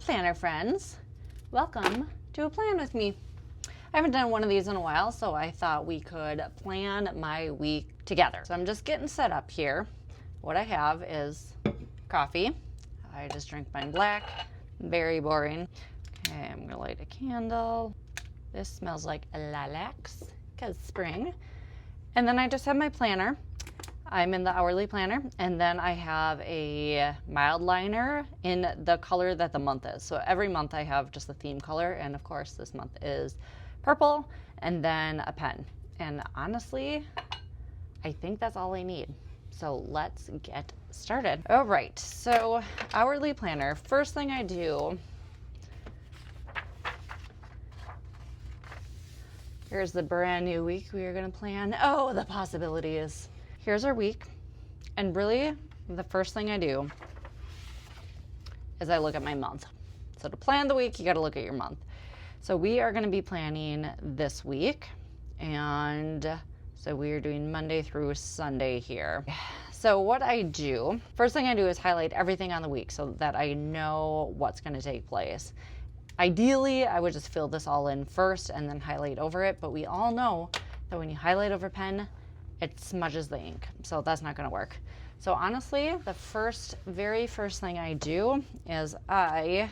planner friends, welcome to a plan with me. I haven't done one of these in a while, so I thought we could plan my week together. So I'm just getting set up here. What I have is coffee. I just drink mine black, very boring. Okay, I'm gonna light a candle. This smells like lilacs, because spring. And then I just have my planner. I'm in the hourly planner, and then I have a mild liner in the color that the month is. So every month I have just a theme color, and of course this month is purple, and then a pen. And honestly, I think that's all I need. So let's get started. All right, so hourly planner. First thing I do, here's the brand new week we are gonna plan. Oh, the possibilities. Here's our week, and really the first thing I do is I look at my month. So to plan the week, you gotta look at your month. So we are gonna be planning this week, and so we are doing Monday through Sunday here. So what I do, first thing I do is highlight everything on the week so that I know what's gonna take place. Ideally, I would just fill this all in first and then highlight over it, but we all know that when you highlight over pen, it smudges the ink, so that's not gonna work. So honestly, the very first thing I do is I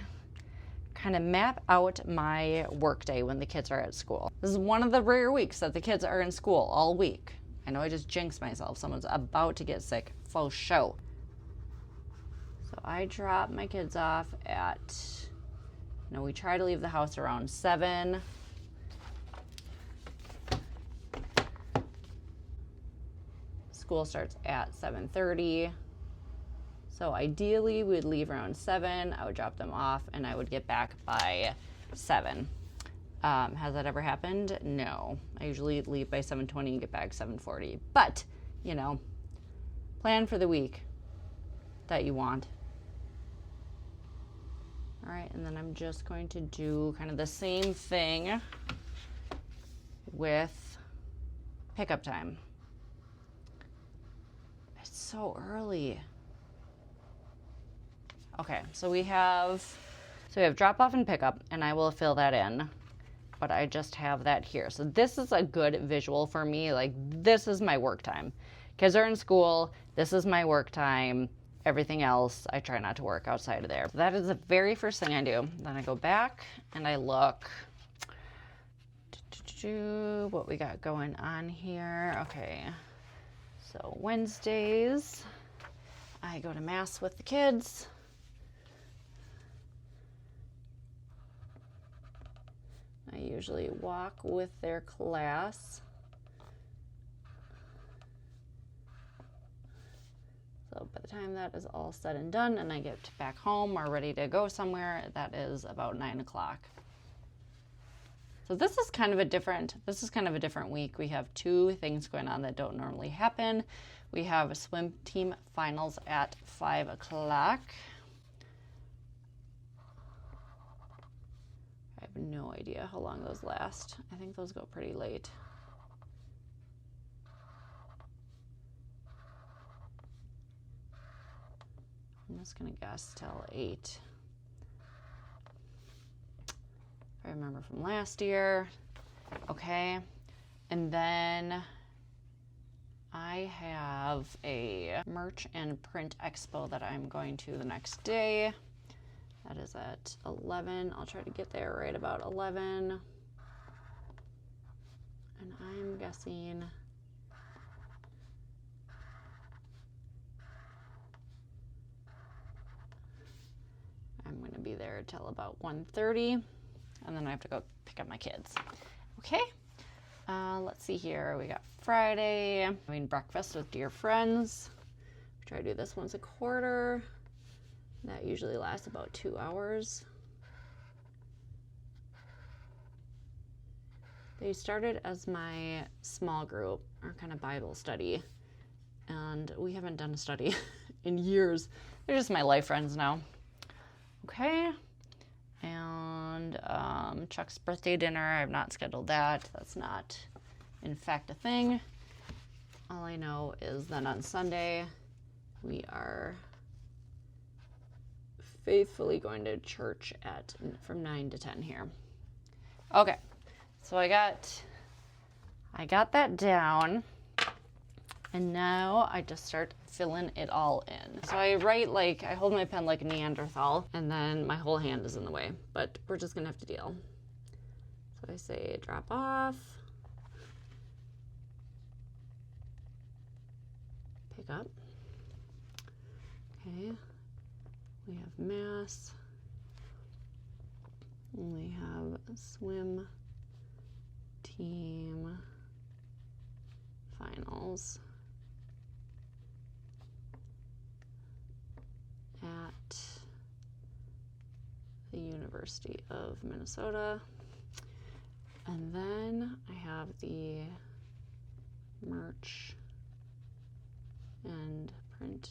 kind of map out my work day when the kids are at school. This is one of the rare weeks that the kids are in school all week. I know I just jinxed myself. Someone's about to get sick, faux show. So I drop my kids off at, we try to leave the house around 7. School starts at 7:30. So ideally we'd leave around 7. I would drop them off and I would get back by 7. Has that ever happened? No. I usually leave by 7:20 and get back 7:40. But, plan for the week that you want. All right, and then I'm just going to do kind of the same thing with pickup time. It's so early. Okay, so we have drop off and pickup, and I will fill that in, but I just have that here. So this is a good visual for me. Like, this is my work time. Kids are in school. This is my work time. Everything else, I try not to work outside of there. So that is the very first thing I do. Then I go back and I look what we got going on here. Okay, so Wednesdays, I go to mass with the kids. I usually walk with their class. So by the time that is all said and done and I get back home or ready to go somewhere, that is about 9 o'clock. So this is kind of a different week. We have 2 things going on that don't normally happen. We have a swim team finals at 5 o'clock. I have no idea how long those last. I think those go pretty late. I'm just gonna guess till 8. I remember from last year. Okay, and then I have a merch and print expo that I'm going to the next day. That is at 11. I'll try to get there right about 11. And I'm guessing I'm going to be there till about 1:30, and then I have to go pick up my kids. Okay, let's see here. We got Friday, having breakfast with dear friends. We try to do this once a quarter. That usually lasts about 2 hours. They started as my small group, or kind of Bible study, and we haven't done a study in years. They're just my life friends now. Okay, and Chuck's birthday dinner, I have not scheduled that. That's not, in fact, a thing. All I know is that on Sunday, we are faithfully going to church from 9 to 10 here. Okay, so I got that down, and now I just start filling it all in. So I write I hold my pen like a Neanderthal, and then my whole hand is in the way, but we're just gonna have to deal. So I say drop off, pick up. Okay, we have mass, and we have a swim team finals at the University of Minnesota. And then I have the merch and print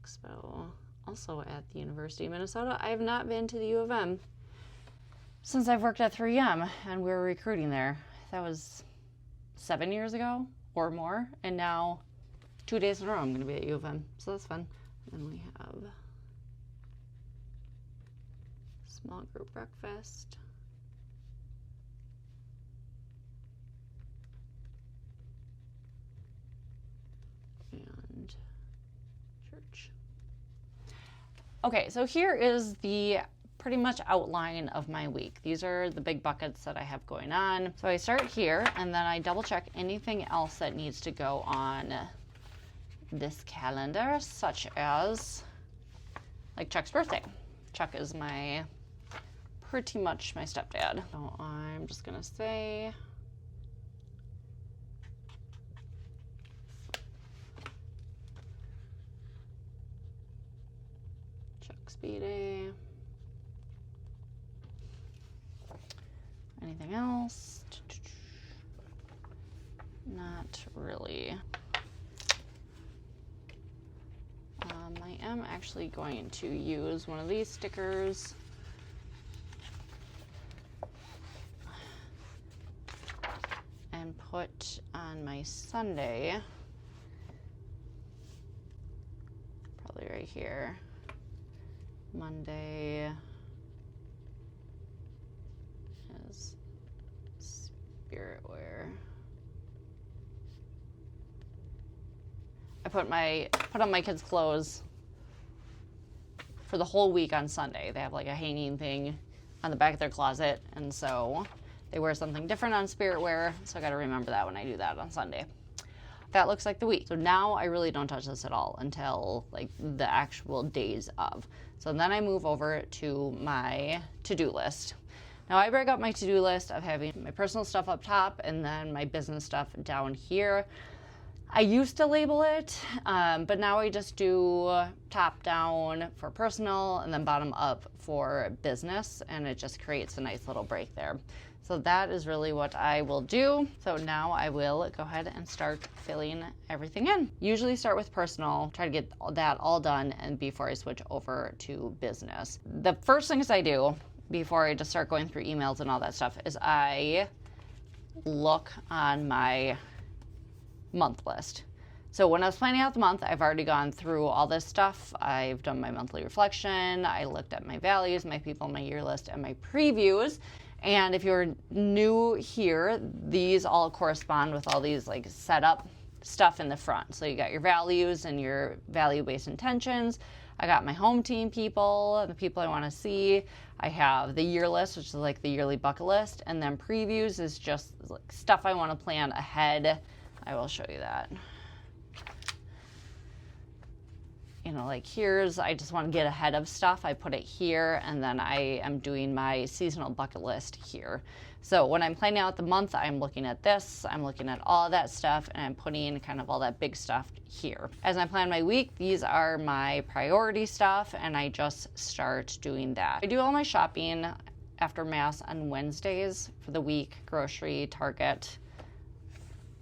expo also at the University of Minnesota. I have not been to the U of M since I've worked at 3M and we were recruiting there. That was 7 years ago or more, and now 2 days in a row I'm going to be at U of M, so that's fun. And then we have small group breakfast. And church. Okay, so here is the pretty much outline of my week. These are the big buckets that I have going on. So I start here, and then I double check anything else that needs to go on this calendar, such as like Chuck's birthday. Chuck is pretty much my stepdad. So I'm just gonna say Chuck's B-Day. Anything else? Not really. I am actually going to use one of these stickers and put on my Sunday, probably right here, Monday is spirit wear. I put on my kids' clothes for the whole week on Sunday. They have like a hanging thing on the back of their closet, and so they wear something different on spirit wear, so I gotta remember that when I do that on Sunday. That looks like the week. So now I really don't touch this at all until like the actual days of. So then I move over to my to-do list. Now I break up my to-do list of having my personal stuff up top and then my business stuff down here. I used to label it, but now I just do top down for personal and then bottom up for business, and it just creates a nice little break there. So that is really what I will do. So now I will go ahead and start filling everything in. Usually start with personal, try to get that all done and before I switch over to business. The first things I do before I just start going through emails and all that stuff is I look on my month list. So when I was planning out the month, I've already gone through all this stuff. I've done my monthly reflection. I looked at my values, my people, my year list, and my previews. And if you're new here, these all correspond with all these like setup stuff in the front. So you got your values and your value-based intentions. I got my home team people, the people I want to see. I have the year list, which is like the yearly bucket list. And then previews is just like stuff I want to plan ahead. I will show you that. You know, like I just want to get ahead of stuff. I put it here, and then I am doing my seasonal bucket list here. So when I'm planning out the month, I'm looking at this, I'm looking at all of that stuff, and I'm putting kind of all that big stuff here. As I plan my week, these are my priority stuff, and I just start doing that. I do all my shopping after Mass on Wednesdays for the week, grocery, Target,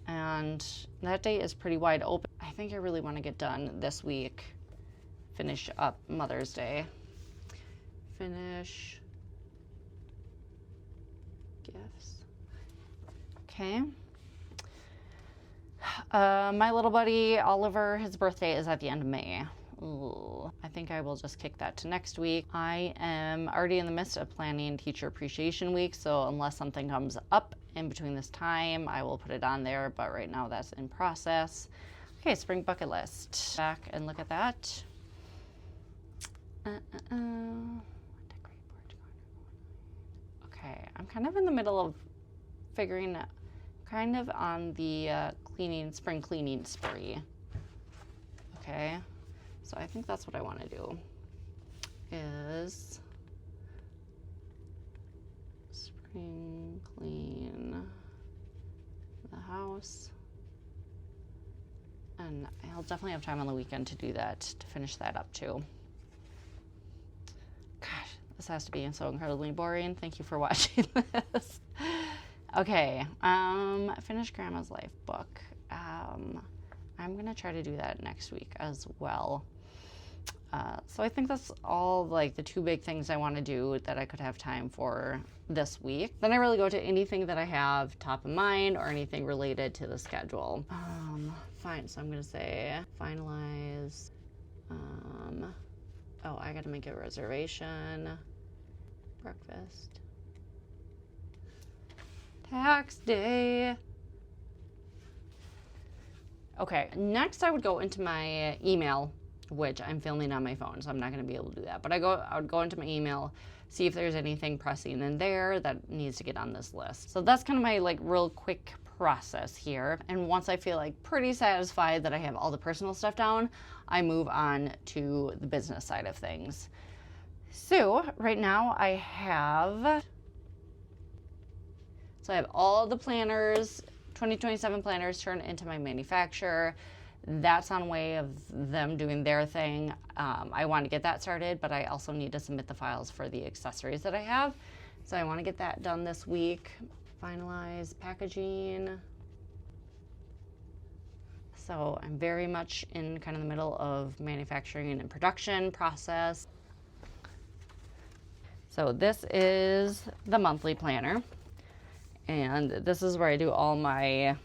and that day is pretty wide open. I think I really want to get done this week. Finish up Mother's Day. Finish gifts. Okay. My little buddy Oliver, his birthday is at the end of May. Ooh, I think I will just kick that to next week. I am already in the midst of planning Teacher Appreciation Week, so unless something comes up in between this time, I will put it on there, but right now that's in process. Okay, spring bucket list. Back and look at that. Okay, I'm kind of in the middle of figuring out, kind of on the spring cleaning spree. Okay, so I think that's what I want to do, is spring clean the house. And I'll definitely have time on the weekend to do that, to finish that up too. Gosh, this has to be so incredibly boring. Thank you for watching this. Okay, finish Grandma's Life book. I'm gonna try to do that next week as well. So I think that's all like the two big things I want to do that I could have time for this week. Then I really go to anything that I have top of mind or anything related to the schedule. Fine, so I'm gonna say finalize. Oh, I gotta make a reservation. Breakfast. Tax day. Okay, next I would go into my email, which I'm filming on my phone, so I'm not going to be able to do that. But I would go into my email, see if there's anything pressing in there that needs to get on this list. So that's kind of my like real quick process here. And once I feel like pretty satisfied that I have all the personal stuff down, I move on to the business side of things. So right now I have all the planners, 2027 planners turned into my manufacturer. That's on way of them doing their thing. I want to get that started, but I also need to submit the files for the accessories that I have. So I want to get that done this week. Finalize packaging. So I'm very much in kind of the middle of manufacturing and production process. So this is the monthly planner. And this is where I do all my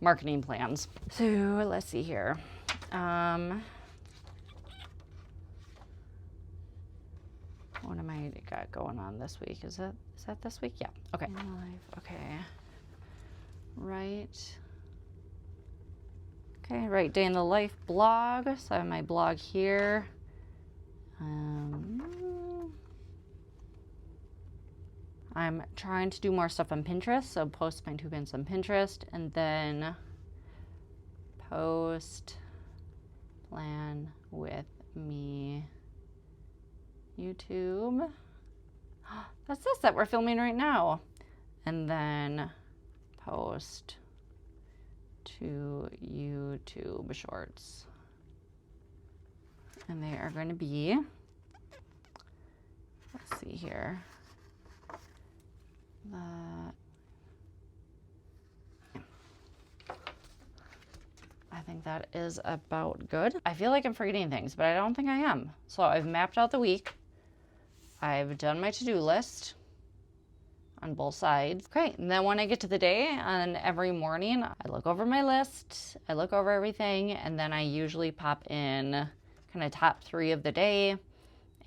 marketing plans. So let's see here. What am I got going on this week? Is that this week? Yeah. Okay. Okay. Right. Okay. Right. Day in the life blog. So I have my blog here. I'm trying to do more stuff on Pinterest, so post my 2 pins on Pinterest, and then post plan with me YouTube. That's this that we're filming right now. And then post to YouTube shorts. And they are going to be, let's see here. I think that is about good. I feel like I'm forgetting things, but I don't think I am. So I've mapped out the week. I've done my to-do list on both sides. Great. And then when I get to the day, and every morning, I look over my list, I look over everything, and then I usually pop in kind of top 3 of the day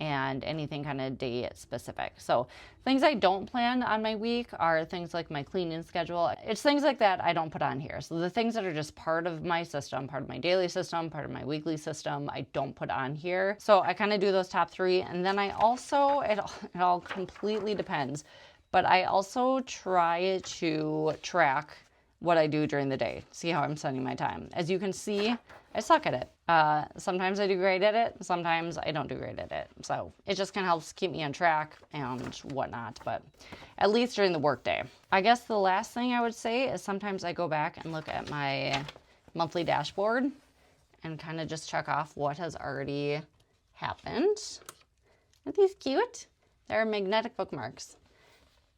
and anything kind of day specific. So things I don't plan on my week are things like my cleaning schedule. It's things like that I don't put on here. So the things that are just part of my system, part of my daily system, part of my weekly system, I don't put on here. So I kind of do those top 3. And then I also, it all completely depends, but I also try to track what I do during the day, see how I'm spending my time. As you can see, I suck at it. Sometimes I do great at it, sometimes I don't do great at it. So it just kind of helps keep me on track and whatnot, but at least during the workday. I guess the last thing I would say is sometimes I go back and look at my monthly dashboard and kind of just check off what has already happened. Aren't these cute? They're magnetic bookmarks.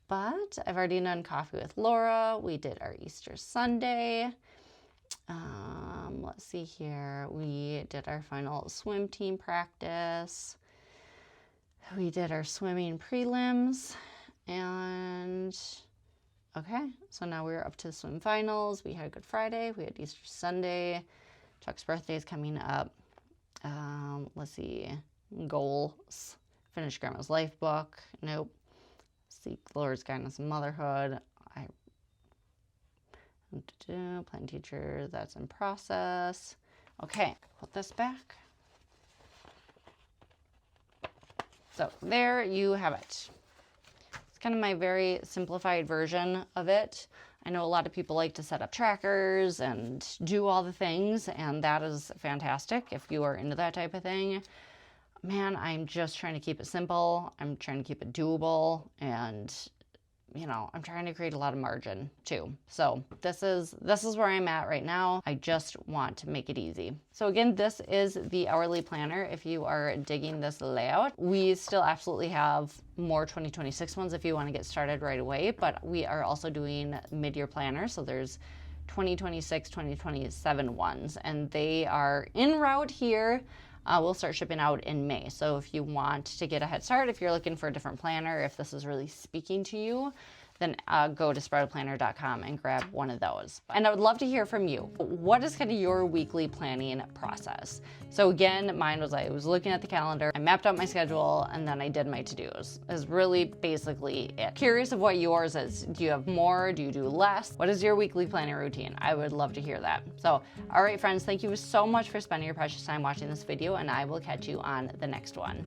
But I've already done coffee with Laura. We did our Easter Sunday. Let's see here. We did our final swim team practice. We did our swimming prelims. And Okay, so now we're up to the swim finals. We had Good Friday, we had Easter Sunday. Chuck's birthday is coming up. Let's see, goals. Finish Grandma's Life book. Nope. Seek the Lord's guidance in motherhood. Plan teacher, that's in process. Okay, put this back. So there you have it. It's kind of my very simplified version of it. I know a lot of people like to set up trackers and do all the things, and that is fantastic if you are into that type of thing. Man, I'm just trying to keep it simple. I'm trying to keep it doable, and you know, I'm trying to create a lot of margin too. So this is where I'm at right now. I just want to make it easy. So again, this is the hourly planner. If you are digging this layout, we still absolutely have more 2026 ones if you want to get started right away, but we are also doing mid-year planners. So there's 2026, 2027 ones, and they are en route here. We'll start shipping out in May. So if you want to get a head start, if you're looking for a different planner, if this is really speaking to you, then go to sproutedplanner.com and grab one of those. And I would love to hear from you. What is kind of your weekly planning process? So again, mine was I was looking at the calendar, I mapped out my schedule, and then I did my to-dos. Is really basically it. Curious of what yours is. Do you have more? Do you do less? What is your weekly planning routine? I would love to hear that. So, all right, friends, thank you so much for spending your precious time watching this video, and I will catch you on the next one.